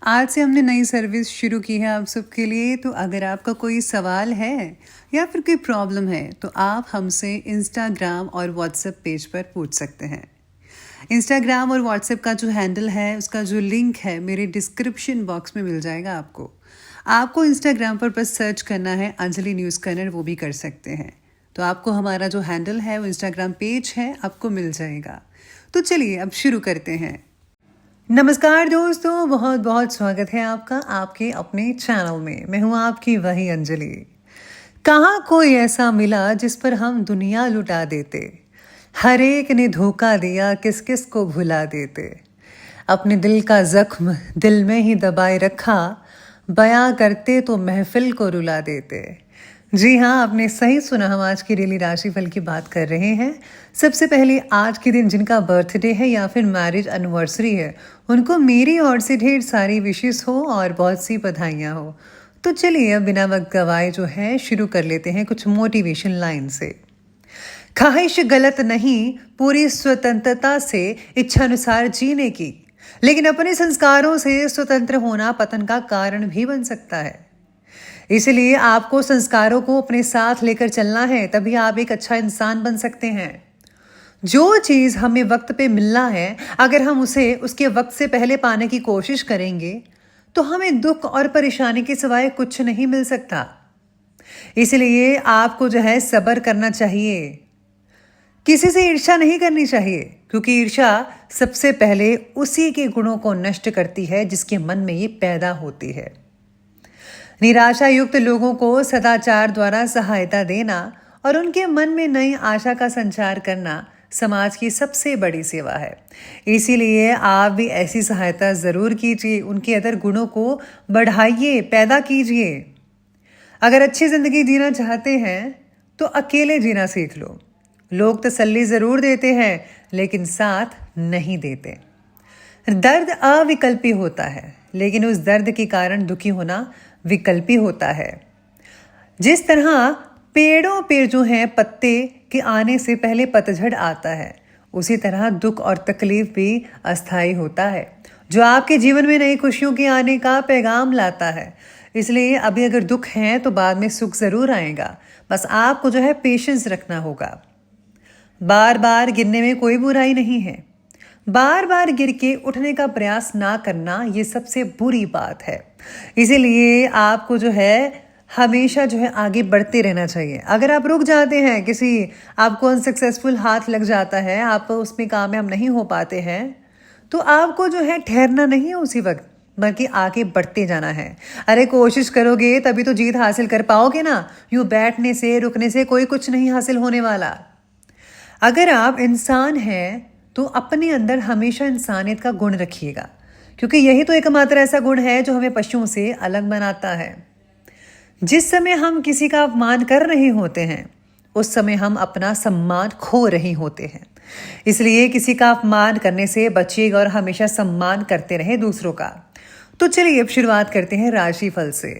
आज से हमने नई सर्विस शुरू की है आप सबके लिए। तो अगर आपका कोई सवाल है या फिर कोई प्रॉब्लम है तो आप हमसे इंस्टाग्राम और व्हाट्सएप पेज पर पूछ सकते हैं। इंस्टाग्राम और व्हाट्सएप का जो हैंडल है उसका जो लिंक है मेरे डिस्क्रिप्शन बॉक्स में मिल जाएगा आपको। आपको इंस्टाग्राम पर बस सर्च करना है अंजलि न्यूज़ कन्नड़, वो भी कर सकते हैं। तो आपको हमारा जो हैंडल है वो इंस्टाग्राम पेज है, आपको मिल जाएगा। तो चलिए अब शुरू करते हैं। नमस्कार दोस्तों, बहुत बहुत स्वागत है आपका आपके अपने चैनल में। मैं हूँ आपकी वही अंजलि। कहाँ कोई ऐसा मिला जिस पर हम दुनिया लुटा देते, हर एक ने धोखा दिया, किस किस को भुला देते। अपने दिल का जख्म दिल में ही दबाए रखा, बयां करते तो महफिल को रुला देते। जी हाँ, आपने सही सुना, हम आज की डेली राशिफल की बात कर रहे हैं। सबसे पहले आज के दिन जिनका बर्थडे है या फिर मैरिज एनिवर्सरी है, उनको मेरी ओर से ढेर सारी विशेष हो और बहुत सी बधाइयाँ हो। तो चलिए अब बिना वक्त गवाए जो है शुरू कर लेते हैं कुछ मोटिवेशन लाइन से। ख्वाहिश गलत नहीं, पूरी स्वतंत्रता से इच्छानुसार जीने की, लेकिन अपने संस्कारों से स्वतंत्र होना पतन का कारण भी बन सकता है। इसलिए आपको संस्कारों को अपने साथ लेकर चलना है, तभी आप एक अच्छा इंसान बन सकते हैं। जो चीज़ हमें वक्त पे मिलना है, अगर हम उसे उसके वक्त से पहले पाने की कोशिश करेंगे तो हमें दुख और परेशानी के सिवाय कुछ नहीं मिल सकता। इसलिए आपको जो है सब्र करना चाहिए, किसी से ईर्ष्या नहीं करनी चाहिए, क्योंकि ईर्ष्या सबसे पहले उसी के गुणों को नष्ट करती है जिसके मन में ये पैदा होती है। निराशा युक्त लोगों को सदाचार द्वारा सहायता देना और उनके मन में नई आशा का संचार करना समाज की सबसे बड़ी सेवा है। इसीलिए आप भी ऐसी सहायता ज़रूर कीजिए, उनके अंदर गुणों को बढ़ाइए, पैदा कीजिए। अगर अच्छी ज़िंदगी जीना चाहते हैं तो अकेले जीना सीख लो। लोग तसल्ली ज़रूर देते हैं लेकिन साथ नहीं देते। दर्द अविकल्पी होता है, लेकिन उस दर्द के कारण दुखी होना विकल्पी होता है। जिस तरह पेड़ों पे जो है पत्ते के आने से पहले पतझड़ आता है, उसी तरह दुख और तकलीफ भी अस्थायी होता है, जो आपके जीवन में नई खुशियों के आने का पैगाम लाता है। इसलिए अभी अगर दुख है तो बाद में सुख ज़रूर आएगा, बस आपको जो है पेशेंस रखना होगा। बार बार गिरने में कोई बुराई नहीं है, बार बार गिर के उठने का प्रयास ना करना ये सबसे बुरी बात है। इसीलिए आपको जो है हमेशा जो है आगे बढ़ते रहना चाहिए। अगर आप रुक जाते हैं, किसी आपको अनसक्सेसफुल हाथ लग जाता है, आप उसमें कामयाब नहीं हो पाते हैं, तो आपको जो है ठहरना नहीं है उसी वक्त, बल्कि आगे बढ़ते जाना है। अरे कोशिश करोगे तभी तो जीत हासिल कर पाओगे ना। यूँ बैठने से रुकने से कोई कुछ नहीं हासिल होने वाला। अगर आप इंसान हैं तो अपने अंदर हमेशा इंसानियत का गुण रखिएगा, क्योंकि यही तो एकमात्र ऐसा गुण है जो हमें पशुओं से अलग बनाता है। जिस समय हम किसी का अपमान कर रहे होते हैं, उस समय हम अपना सम्मान खो रहे होते हैं। इसलिए किसी का अपमान करने से बचिएगा और हमेशा सम्मान करते रहे दूसरों का। तो चलिए अब शुरुआत करते हैं राशिफल से।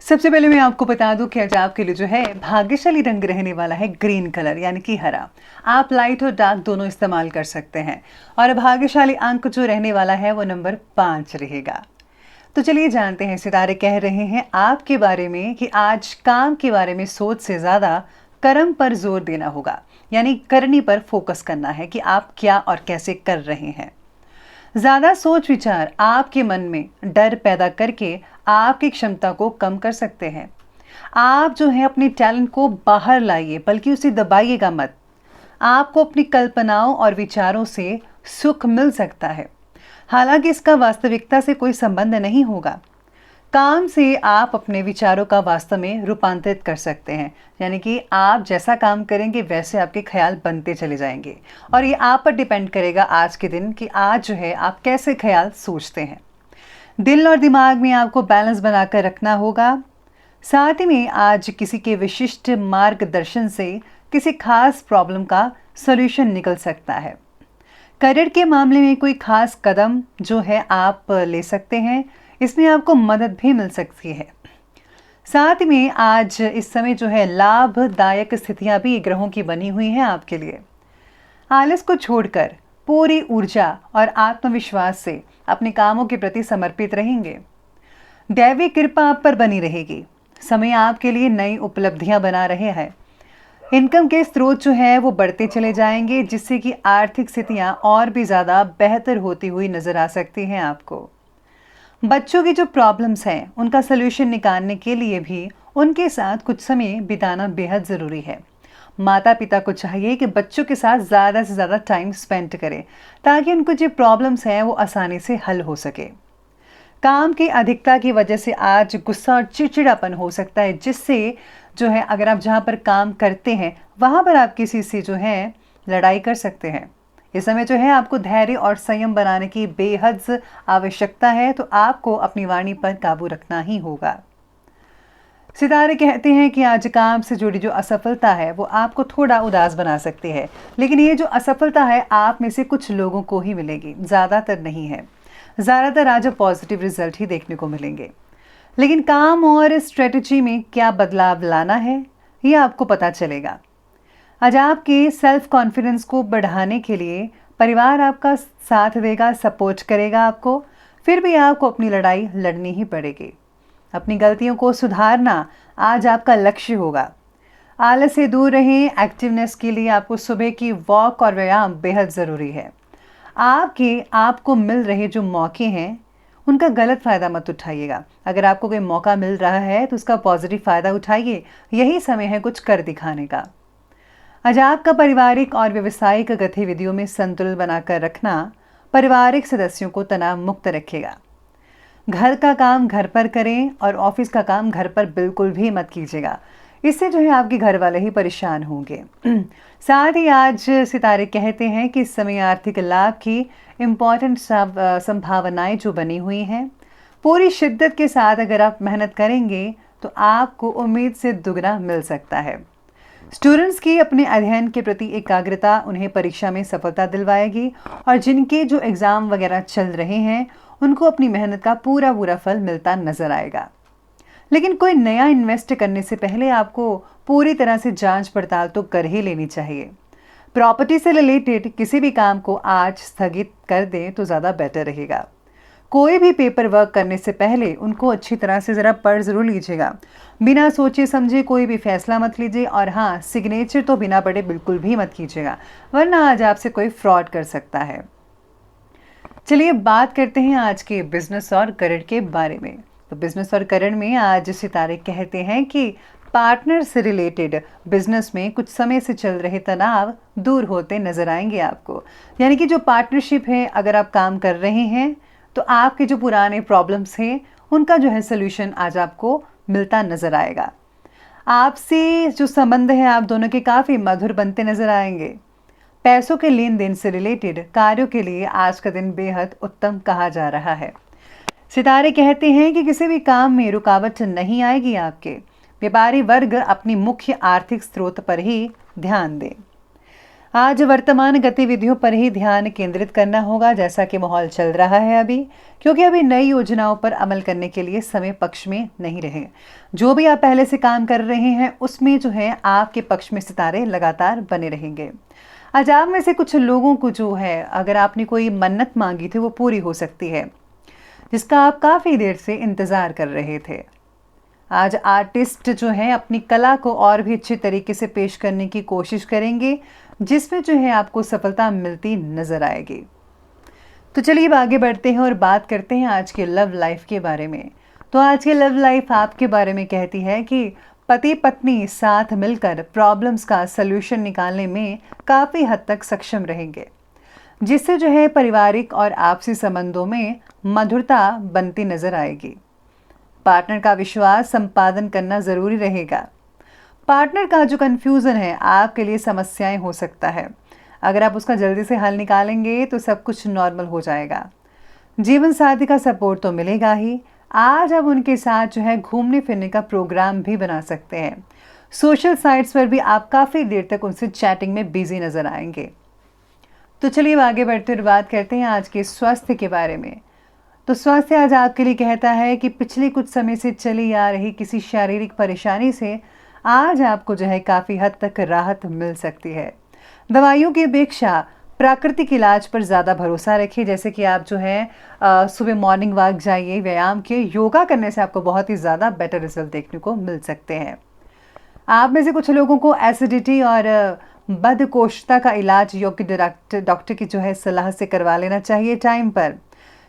सबसे पहले मैं आपको बता दूं कि आज आपके लिए जो है भाग्यशाली रंग रहने वाला है ग्रीन कलर, यानी कि हरा। आप लाइट और डार्क दोनों इस्तेमाल कर सकते हैं। और भाग्यशाली अंक जो रहने वाला है वो नंबर 5 रहेगा। तो चलिए जानते हैं, सितारे कह रहे हैं आपके बारे में कि आज काम के बारे में सोच से ज़्यादा कर्म पर जोर देना होगा, यानी करनी पर फोकस करना है कि आप क्या और कैसे कर रहे हैं। ज़्यादा सोच विचार आपके मन में डर पैदा करके आपकी क्षमता को कम कर सकते हैं। आप जो है अपने टैलेंट को बाहर लाइए, बल्कि उसे दबाइएगा मत। आपको अपनी कल्पनाओं और विचारों से सुख मिल सकता है, हालांकि इसका वास्तविकता से कोई संबंध नहीं होगा। काम से आप अपने विचारों का वास्तव में रूपांतरित कर सकते हैं, यानी कि आप जैसा काम करेंगे वैसे आपके ख्याल बनते चले जाएंगे। और ये आप पर डिपेंड करेगा आज के दिन कि आज जो है आप कैसे ख्याल सोचते हैं। दिल और दिमाग में आपको बैलेंस बनाकर रखना होगा। साथ ही में आज किसी के विशिष्ट मार्गदर्शन से किसी खास प्रॉब्लम का सॉल्यूशन निकल सकता है। करियर के मामले में कोई खास कदम जो है आप ले सकते हैं, इसमें आपको मदद भी मिल सकती है। साथ में आज इस समय जो है लाभदायक स्थितियां भी ग्रहों की बनी हुई हैं आपके लिए। आलस को छोड़कर पूरी ऊर्जा और आत्मविश्वास से अपने कामों के प्रति समर्पित रहेंगे। दैवी कृपा आप पर बनी रहेगी। समय आपके लिए नई उपलब्धियां बना रहे हैं। इनकम के स्रोत जो है वो बढ़ते चले जाएंगे, जिससे कि आर्थिक स्थितियां और भी ज़्यादा बेहतर होती हुई नज़र आ सकती हैं आपको। बच्चों की जो प्रॉब्लम्स हैं उनका सलूशन निकालने के लिए भी उनके साथ कुछ समय बिताना बेहद ज़रूरी है। माता पिता को चाहिए कि बच्चों के साथ ज़्यादा से ज़्यादा टाइम स्पेंड करें, ताकि उनको जो प्रॉब्लम्स हैं वो आसानी से हल हो सके। काम की अधिकता की वजह से आज गुस्सा और चिड़चिड़ापन हो सकता है, जिससे जो है अगर आप जहाँ पर काम करते हैं वहाँ पर आप किसी से जो है लड़ाई कर सकते हैं। इस समय जो है आपको धैर्य और संयम बनाने की बेहद आवश्यकता है, तो आपको अपनी वाणी पर काबू रखना ही होगा। सितारे कहते हैं कि आज काम से जुड़ी जो असफलता है वो आपको थोड़ा उदास बना सकती है, लेकिन ये जो असफलता है आप में से कुछ लोगों को ही मिलेगी, ज़्यादातर नहीं है। ज़्यादातर आज पॉजिटिव रिजल्ट ही देखने को मिलेंगे, लेकिन काम और स्ट्रेटजी में क्या बदलाव लाना है ये आपको पता चलेगा। आज आपके सेल्फ कॉन्फिडेंस को बढ़ाने के लिए परिवार आपका साथ देगा, सपोर्ट करेगा आपको, फिर भी आपको अपनी लड़ाई लड़नी ही पड़ेगी। अपनी गलतियों को सुधारना आज आपका लक्ष्य होगा। आलस से दूर रहें। एक्टिवनेस के लिए आपको सुबह की वॉक और व्यायाम बेहद ज़रूरी है। आपको मिल रहे जो मौके हैं उनका गलत फ़ायदा मत उठाइएगा। अगर आपको कोई मौका मिल रहा है तो उसका पॉजिटिव फ़ायदा उठाइए। यही समय है कुछ कर दिखाने का। आज आपका पारिवारिक और व्यावसायिक गतिविधियों में संतुलन बनाकर रखना पारिवारिक सदस्यों को तनाव मुक्त रखेगा। घर का काम घर पर करें और ऑफिस का काम घर पर बिल्कुल भी मत कीजिएगा। इससे जो है आपके घर वाले ही परेशान होंगे। साथ ही आज सितारे कहते हैं कि इस समय आर्थिक लाभ की इम्पॉर्टेंट संभावनाएं जो बनी हुई हैं, पूरी शिद्दत के साथ अगर आप मेहनत करेंगे तो आपको उम्मीद से दुगना मिल सकता है। स्टूडेंट्स की अपने अध्ययन के प्रति एकाग्रता उन्हें परीक्षा में सफलता दिलवाएगी, और जिनके जो एग्ज़ाम वगैरह चल रहे हैं उनको अपनी मेहनत का पूरा फल मिलता नजर आएगा। लेकिन कोई नया इन्वेस्ट करने से पहले आपको पूरी तरह से जांच पड़ताल तो कर ही लेनी चाहिए। प्रॉपर्टी से रिलेटेड किसी भी काम को आज स्थगित कर दें तो ज़्यादा बेटर रहेगा। कोई भी पेपर वर्क करने से पहले उनको अच्छी तरह से ज़रा पढ़ ज़रूर लीजिएगा। बिना सोचे समझे कोई भी फैसला मत लीजिए, और हाँ, सिग्नेचर तो बिना पढ़े बिल्कुल भी मत कीजिएगा, वरना आज आपसे कोई फ्रॉड कर सकता है। चलिए बात करते हैं आज के बिजनेस और करियर के बारे में। तो बिजनेस और करियर में आज सितारे कहते हैं कि पार्टनर से रिलेटेड बिजनेस में कुछ समय से चल रहे तनाव दूर होते नजर आएंगे आपको। यानी कि जो पार्टनरशिप है, अगर आप काम कर रहे हैं तो आपके जो पुराने प्रॉब्लम्स हैं उनका जो है सोल्यूशन आज आपको मिलता नजर आएगा। आपसे जो संबंध है आप दोनों के काफ़ी मधुर बनते नजर आएंगे। पैसों के लेन देन से रिलेटेड कार्यों के लिए आज का दिन बेहद उत्तम कहा जा रहा है। सितारे कहते हैं कि किसी भी काम में रुकावट नहीं आएगी आपके। व्यापारी वर्ग अपनी मुख्य आर्थिक स्रोत पर ही ध्यान दें। आज वर्तमान गतिविधियों पर ही ध्यान केंद्रित करना होगा, जैसा कि माहौल चल रहा है अभी, क्योंकि अभी नई योजनाओं पर अमल करने के लिए समय पक्ष में नहीं रहे। जो भी आप पहले से काम कर रहे हैं उसमें जो है आपके पक्ष में सितारे लगातार बने रहेंगे। आज आप में से कुछ लोगों को जो है, अगर आपने कोई मन्नत मांगी थी वो पूरी हो सकती है, जिसका आप काफ़ी देर से इंतज़ार कर रहे थे। आज आर्टिस्ट जो है अपनी कला को और भी अच्छे तरीके से पेश करने की कोशिश करेंगे, जिसमें जो है आपको सफलता मिलती नज़र आएगी। तो चलिए अब आगे बढ़ते हैं और बात करते हैं आज के लव लाइफ के बारे में। तो आज की लव लाइफ आपके बारे में कहती है कि पति पत्नी साथ मिलकर प्रॉब्लम्स का सल्यूशन निकालने में काफ़ी हद तक सक्षम रहेंगे, जिससे जो है पारिवारिक और आपसी संबंधों में मधुरता बनती नजर आएगी। पार्टनर का विश्वास संपादन करना ज़रूरी रहेगा। पार्टनर का जो कन्फ्यूज़न है आपके लिए समस्याएं हो सकता है, अगर आप उसका जल्दी से हल निकालेंगे तो सब कुछ नॉर्मल हो जाएगा। जीवन साथी का सपोर्ट तो मिलेगा ही। आज आप उनके साथ जो है घूमने फिरने का प्रोग्राम भी बना सकते हैं। सोशल साइट्स पर भी आप काफ़ी देर तक उनसे चैटिंग में बिजी नज़र आएंगे। तो चलिए आगे बढ़ते हुए बात करते हैं आज के स्वास्थ्य के बारे में। तो स्वास्थ्य आज आपके लिए कहता है कि पिछले कुछ समय से चली आ रही किसी शारीरिक परेशानी से आज आपको जो है काफ़ी हद तक राहत मिल सकती है। दवाइयों की अपेक्षा प्राकृतिक इलाज पर ज़्यादा भरोसा रखिए, जैसे कि आप जो है सुबह मॉर्निंग वॉक जाइए, व्यायाम के योगा करने से आपको बहुत ही ज़्यादा बेटर रिजल्ट देखने को मिल सकते हैं। आप में से कुछ लोगों को एसिडिटी और बदकोष्ठता का इलाज योग्य डॉक्टर की जो है सलाह से करवा लेना चाहिए टाइम पर।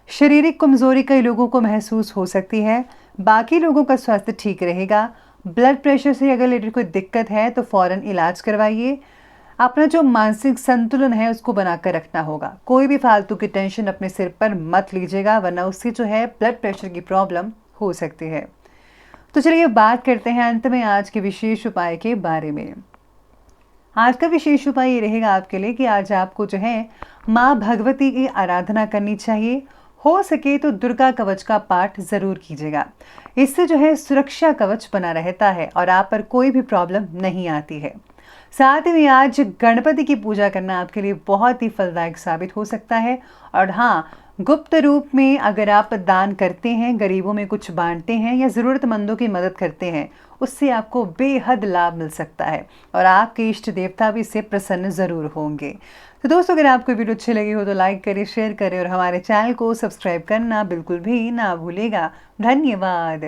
शारीरिक कमजोरी कई लोगों को महसूस हो सकती है, बाकी लोगों का स्वास्थ्य ठीक रहेगा। ब्लड प्रेशर से अगर लेडी कोई दिक्कत है तो फौरन इलाज करवाइए। अपना जो मानसिक संतुलन है उसको बनाकर रखना होगा। कोई भी फालतू की टेंशन अपने सिर पर मत लीजिएगा, वरना उससे जो है ब्लड प्रेशर की प्रॉब्लम हो सकती है। तो चलिए बात करते हैं अंत में आज के विशेष उपाय के बारे में। आज का विशेष उपाय ये रहेगा आपके लिए कि आज आपको जो है माँ भगवती की आराधना करनी चाहिए। हो सके तो दुर्गा कवच का पाठ जरूर कीजिएगा। इससे जो है सुरक्षा कवच बना रहता है और आप पर कोई भी प्रॉब्लम नहीं आती है। साथ ही में आज गणपति की पूजा करना आपके लिए बहुत ही फलदायक साबित हो सकता है। और हाँ, गुप्त रूप में अगर आप दान करते हैं, गरीबों में कुछ बांटते हैं या ज़रूरतमंदों की मदद करते हैं, उससे आपको बेहद लाभ मिल सकता है और आपके इष्ट देवता भी इससे प्रसन्न ज़रूर होंगे। तो दोस्तों, अगर आपको वीडियो अच्छी लगी हो तो लाइक करें, शेयर करें और हमारे चैनल को सब्सक्राइब करना बिल्कुल भी ना भूलेगा। धन्यवाद।